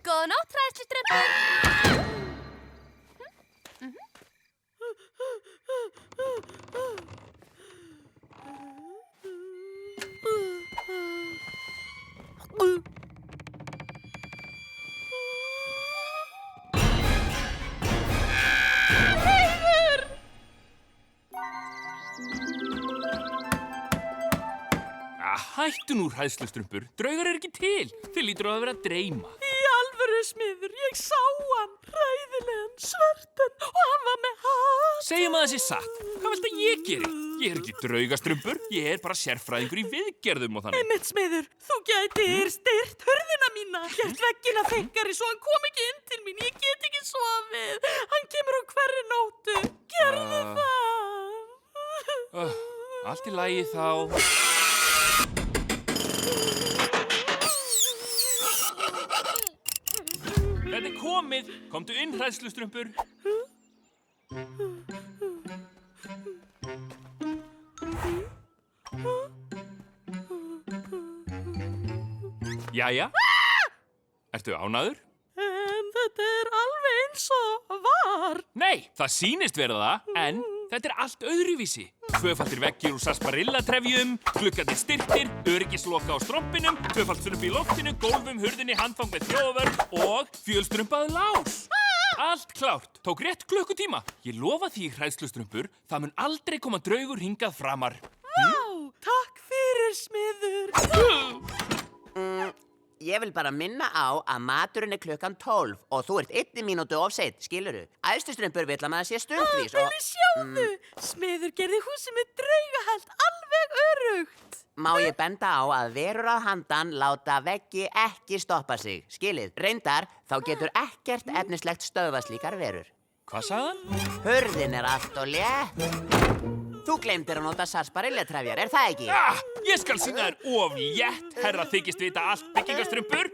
Góða nótt, hræðslustrumpur. Hættu nú, hræðslustrumpur. Draugar ekki til. Þið lítur að vera að dreyma. Í alvöru, Smiður, ég sá hann, hræðilegan, svartan og hann var með hatt. Segjum að það sé satt. Hvað viltu að ég geri? Ég ekki draugastrumpur, ég bara sérfræðingur í viðgerðum og þannig. Einmitt, Smiður, þú gætir styrt hurðina mína, gert veggina þykkari svo hann kom ekki inn til mín, ég get ekki sofið. Hann kemur á hverri nóttu, gerðu það. Allt í lagi þá. Þetta komið. Komdu inn, hræðslustrumpur. Jæja. Ertu ánægður? En þetta alveg eins og var. Nei, það sýnist vera það, en þetta allt öðruvísi. Tvöfaldir veggir úr sarsaparilla-trefjum, gluggarnir styrktir, öryggisloka á strompinum, tvöfald strumpi í loftinu, gólfum, hurðinni, handfang með þjóðvörn og fjölstrumpaður lás. Allt klárt. Tók rétt klukkutíma. Ég lofa því, hræðslustrumpur, það mun aldrei koma draugur hingað framar. Vá, takk fyrir, Smiður. Ég vil bara minna á að maturinn klukkan 12 og þú ert 1 mínútu of seinn, skilurðu? Æðstustrumpur vill að maður sé stundvís og... Bili, sjáðu! Smiður gerði húsið með draugahald alveg örugt. Má ég benda á að verur að handan láta veggi ekki stoppa sig, skilið? Reyndar, þá getur ekkert efnislegt stöðva slíkar verur. Hvað sagði hann? Hurðin allt og létt. Þú gleymdir að nota sarsaparilla-trefjar, það ekki? Ég skal sýna þér of létt, herra þykist vita allt, byggingastrumpur.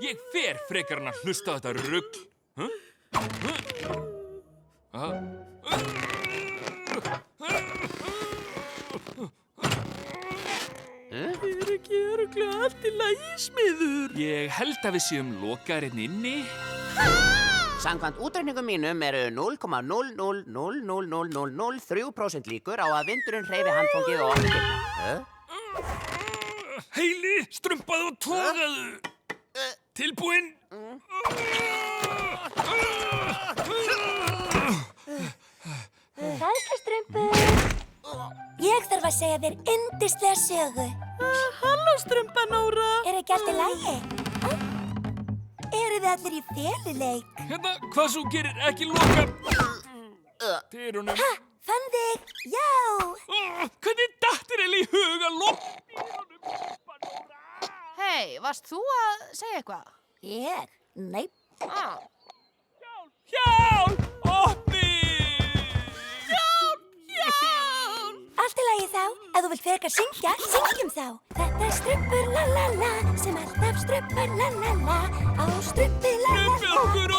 Ég fer frekar hann að hlusta á þetta rugl. Ekki örugglega allt í lagi, Smiður. Ég held að við séum lokaðir inni. Samkvæmt útreikningum mínum eru 0,0000003% líkur á að vindurinn hreyfi handfangið og opni dyrnar. Heili, strumpaðu og togaðu. Tilbúinn. Hræðslustrumpur. Ég þarf að segja þér yndislega sögu. Halló, strumpa Nóra. Ekki allt í lagi? Eru þið allir í feluleik? Hérna, hvað svo gerir ekki loka dyrunum? Fann þig, já! Hvernig datt þér eiginlega í hug að loka? Hey, varst þú að segja eitthvað? Ég? Nei. Hjálp! Opni! Allt í lagi þá. Ef þú vilt frekar syngja, syngjum þá. Þetta strumpur la-la-la, sem alltaf strumpar la-la-la, á strumpi la-la-la. Strumpi okkur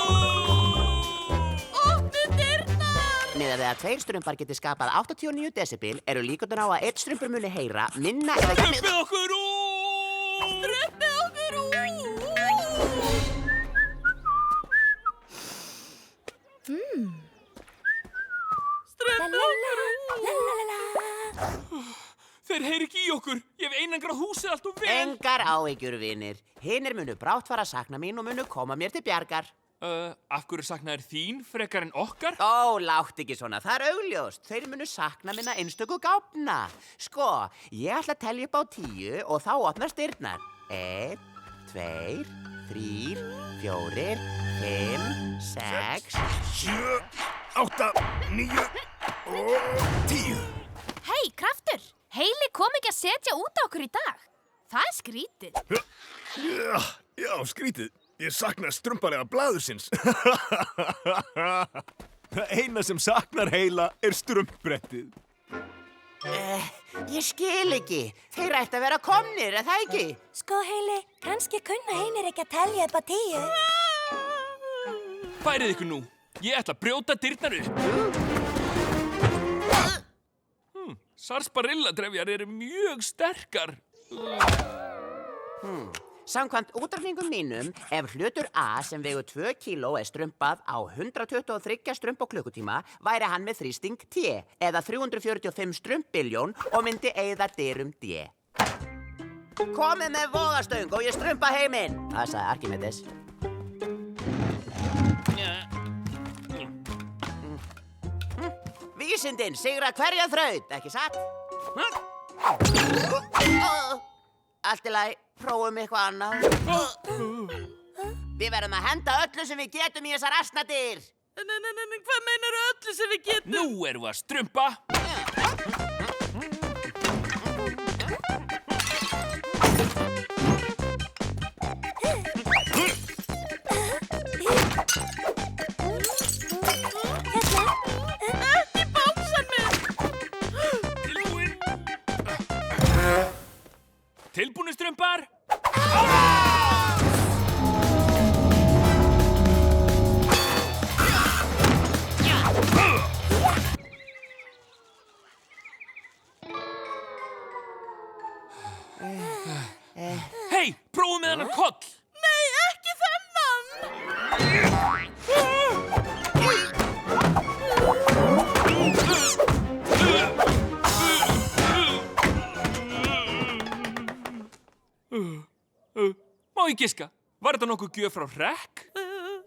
Opnu dyrnar! Miðað við að 2 strumpar geti skapað 89 decibel eru líkurnar á að 1 strumpur muni heyra minna eða ekki... Strumpi okkur Strumpi okkur Þeir heyri ekki í okkur. Ég hef einangrað húsið allt og vel. Engar áhyggjur, vinir. Hinir munu brátt fara að sakna mín og munu koma mér til bjargar. Af hverju saknaðir þín frekar en okkar? Ó, látt ekki svona. Það er augljóst. Þeir munu sakna minna einstöku gáfna. Sko, ég ætla að telja upp á 10 og þá opnast dyrnar. 1, 2, 3, 4, 5, 6, 7, 8, 9 og 10. Hey, Kraftur! Heili kom ekki að setja út á okkur í dag. Það er skrítið. Já, skrítið. Ég sakna strumpalega blaðursins. Það eina sem saknar Heila er strumpbrettið. Ég skil ekki. Þeir ætti að vera komnir, er það ekki? Sko, Heili, kannski kunna einir ekki að telja upp á 10. Færið ykkur nú. Ég ætla að brjóta dyrnar upp. Sarsaparilla-trefjar eru mjög sterkar. Samkvæmt útreikningum mínum, ef hlutur A sem vegur 2 kíló er strumpað á 123 strump á klukkutíma, væri hann með þrýsting T, eða 345 strumpbiljón og myndi eyða dyrum D. Komið með voðastöng og ég strumpa heiminn, það sagði Arkimedes. Vísindin sigra hverja þraut, ekki satt? Allt í lagi, prófum eitthvað annað. Við verðum að henda öllu sem við getum í þessar asnadyr. Hvað meinar öllu sem við getum? Nú erum við að strumpa. Ekki bánsan minn! Tilbúin. Tilbúnir strumpar. Hei, prófum með hennar koll. Nei, ekki þennan! Má ég giska? Var þetta nokkuð gjöf frá Hrekk?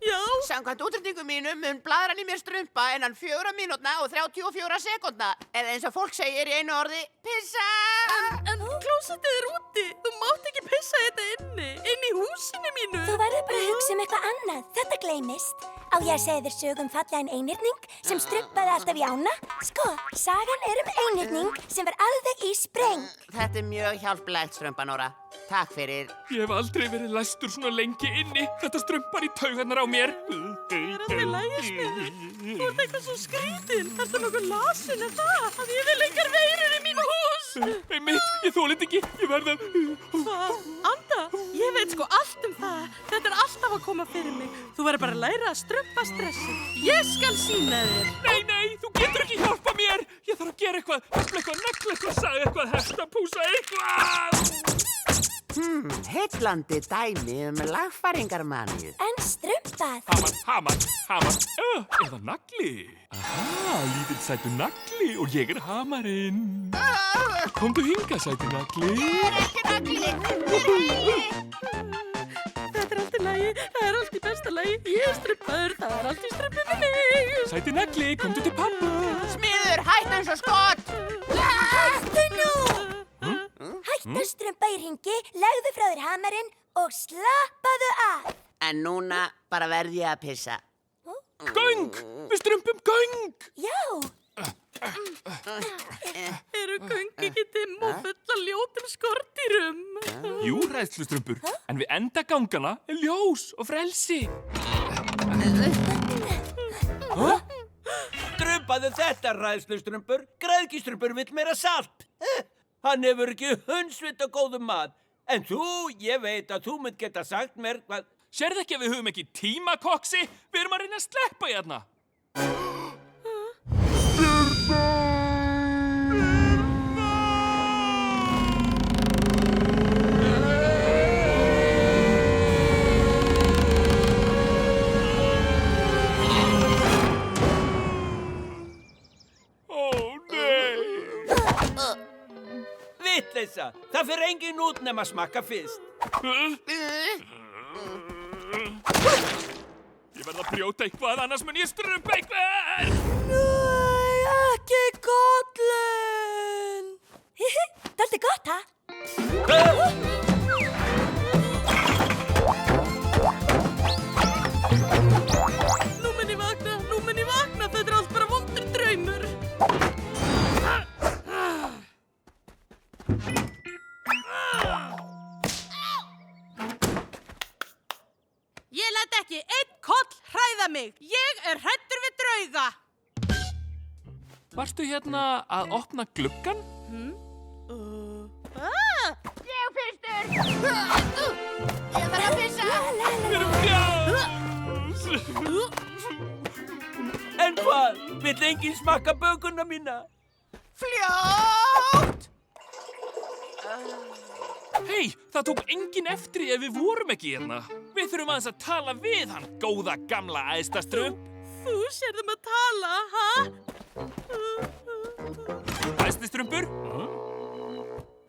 Já. Samkvæmt útreikningum mínum mun blaðran í mér strumpa innan 4 mínútna og 34 sekúndna. Eða eins og fólk segir í einu orði, pissa! En klósettið er úti. Þú mátt ekki pissa þetta inn í húsinu mínu. Þú verður bara að hugsa eitthvað annað. Þetta gleymist. Á ég að segja þér sögum fallegan einhyrning sem strumpaði alltaf í ána? Sko, sagan um einhyrning sem var alveg í spreng. Þetta er mjög hjálplegt, strumpanóra. Takk fyrir. Ég hef aldrei verið læstur svona lengi inni. Þetta strumpar í taugarnar á mér. Það er alltaf lægismiður. Þú ert eitthvað svo skrítinn. Ertu nokkuð lasin það? Að ég vil engar veirur í mínu hús. Einmitt, ég þólið ekki. Ég verð að... Hvað? Anda, ég veit sko allt það. Þetta er alltaf að koma fyrir mig. Þú verður bara að læra að strumpa stressi. Ég skal sýna þér. Nei, þú getur ekki hjálpa mér. Ég þarf að gera eitthvað. Eitthvað negla, eitthvað saga, eitthvað hestapúsa, eitthvað. Heillandi dæmi lagfæringarmaníu. En strumpað. Hamar. Er það nagli? Aha, lítill sætur nagli og ég er hamarinn. Komdu hingað, sætur nagli. Ekki nagli. Þetta er allt í lagi. Það er allt í besta lagi. Ég er strumpaður. Það er allt í strumpinu mig. Sætur nagli, komdu til pappa. Smiður, hættu eins og skott. Hættu nú! Hættu að strumpa í hringi, legðu frá þér hamarinn og slappaðu af. En núna bara verð ég að pissa. Göng! Við strumpum göng! Já, Eru göng ekki dimm og full af ljótum skordýrum? Jú, hræðslustrumpur. En við enda gangana er ljós og frelsi. Strumpaðu þetta, ræðslustrumpur. Græðgistrumpur vill meira salt. Hann hefur ekki hundsvit og góðum mat. En þú, ég veit að þú mynd geta sagt mér hvað... Sérðu ekki að við höfum ekki tíma, koksi? Við erum að reyna að sleppa hérna. Vitleysa, það fer enginn út nema að smakka fyrst. Ég verð að brjóta eitthvað, annars mun ég strumpa eitthvað. Nei, ekki kollin. Dálítið gott, ha? Nú mun ég vakna, þetta er allt bara vondur draumur. Ég læt ekki einn koll hræða mig. Ég er hræddur við drauga. Varstu hérna að opna gluggann? Ég fyrstur! Ég þarf að pissa! Við erum brjál! En hvað? Vill enginn smakka bökuna mína? Fljótt! Hei, það tók enginn eftir því ef við vorum ekki hérna. Við þurfum aðeins að tala við hann, góða gamla æðstastrump. Þú sérðum að tala, ha? Æðstistrumpur?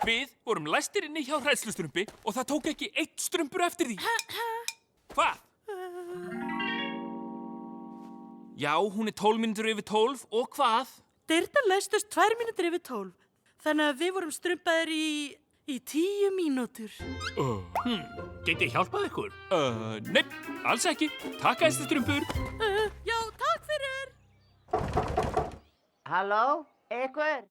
Við vorum læstir inni hjá hræðslustrumpi og það tók ekki eitt strumpur eftir því. Hvað? Já, hún er 12 mínútur yfir 12 og hvað? Dyrnar læstust 2 mínútur yfir 12. Þannig að við vorum strumpaðir í 10 mínútur. Get ég hjálpað ykkur? Nei, alls ekki. Takk æðstistrumpur. Já, takk fyrir. Halló, ykkur?